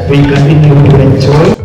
we continue to enjoy.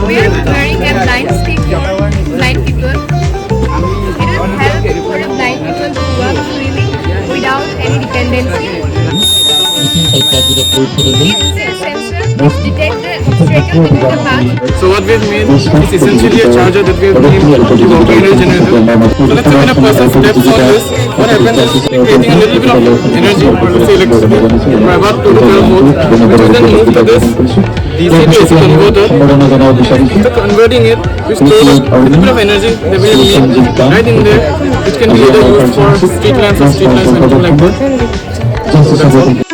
We are preparing a blind stick for blind people. It will help for the blind people to work freely without any dependency. This is a sensor which detects the obstacle within the path. So what we've made is essentially a charger that we've named the Gogamukh generator. So let's say when a person steps on this, what happens is creating a little bit of energy, or let's say electricity, by about 2 to 12 volts, which is then moved to this DC to AC converter. After converting it, we store a little bit of energy that we have made right in there, which can be either used for street lamps or something like that. So that's all.